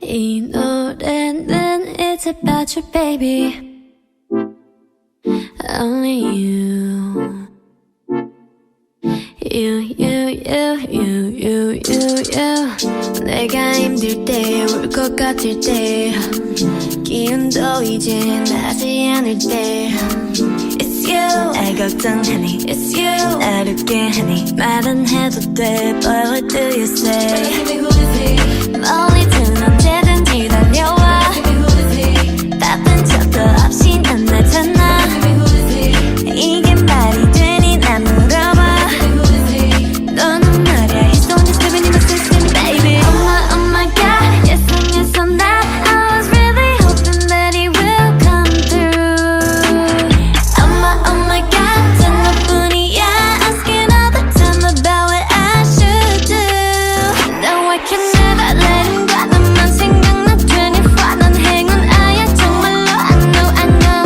이 노래는 It's about you baby Only you 내가 힘들 때 울 것 같을 때 기운도 이제 나지 않을 때 It's you 날 걱정하니 It's you 날 웃게 하니 말은 해도 돼 But what do you say 멀리든 언제든지 달려와 바쁜 척도 없이 난 나타나 이게 말이 되니 난 물어봐 너는 말야 He's the one that's living in my system baby Oh my god Yes and yes on that I was really hoping that he will come through Oh my god 전 너뿐이야 Asking all the time about what I should do No I can never let him go 너만 생각나 24 넌 행운아야 정말로 I know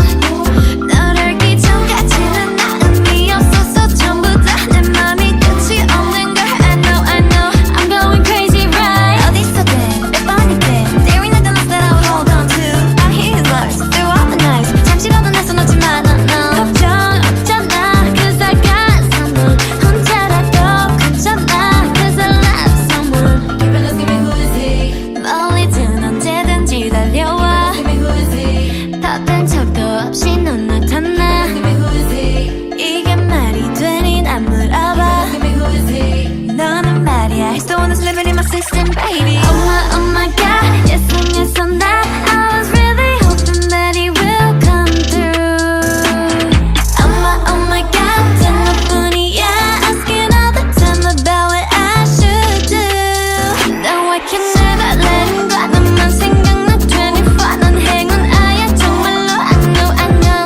널 알기 전까지는 나 의미 없었어 전부 다 내 맘이 끝이 없는 걸 I know I'm going crazy right 어디서든 몇 번이든 There ain't nothing else that I would hold on to I hear his words through all the nights 잠시라도 날 써놓지만 no 걱정 없잖아 Cause I got someone 혼자라도 괜찮아 Cause I love someone Give me who is he 멀리든 언제든지 달려와 Give me who is he 바쁜 척도 없이 넌 나타나 Give me who is he 이게 말이 되니 난 물어봐 Give me who is he 너는 말이야 He's the one that's living in my system baby Oh my god Yes and yes on that I was really hoping that he will come through Oh my god 전 너뿐이야 Asking all the time about what I should do No I can never let him go 너만 생각나 24 넌 행운아야 정말로 I know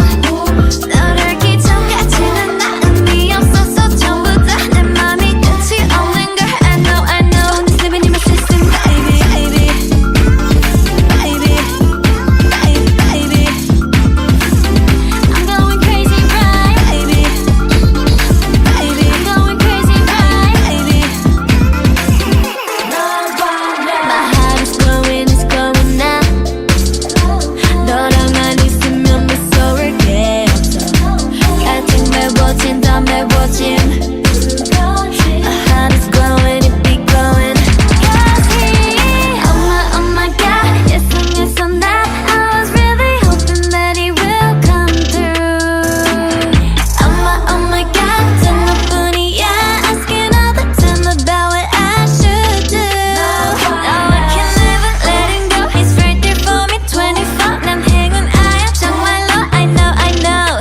널 알기 전까지는 나 의미 없었어 전부 다 내 맘이 끝이 없는 걸 I know Just living in my system baby baby I'm going crazy right baby I'm going crazy right baby My heart is glowing now 너랑만 있으면 무서울 게 없어 가득 메워진 더 메워진 My heart is glowing it be glowing Oh my god Yes and yes on that I was really hoping that he will come through Oh my god 전 너뿐이야 Asking all the time about what I should do No I can never let him go He's right there for me 24 난 행운아야 정말로 I know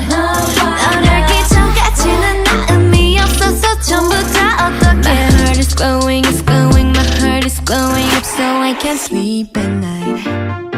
널 알기 전까지는 나 의미 없었어 전부 다 어떡해 My heart is glowing, my heart is glowing up so I can't sleep at night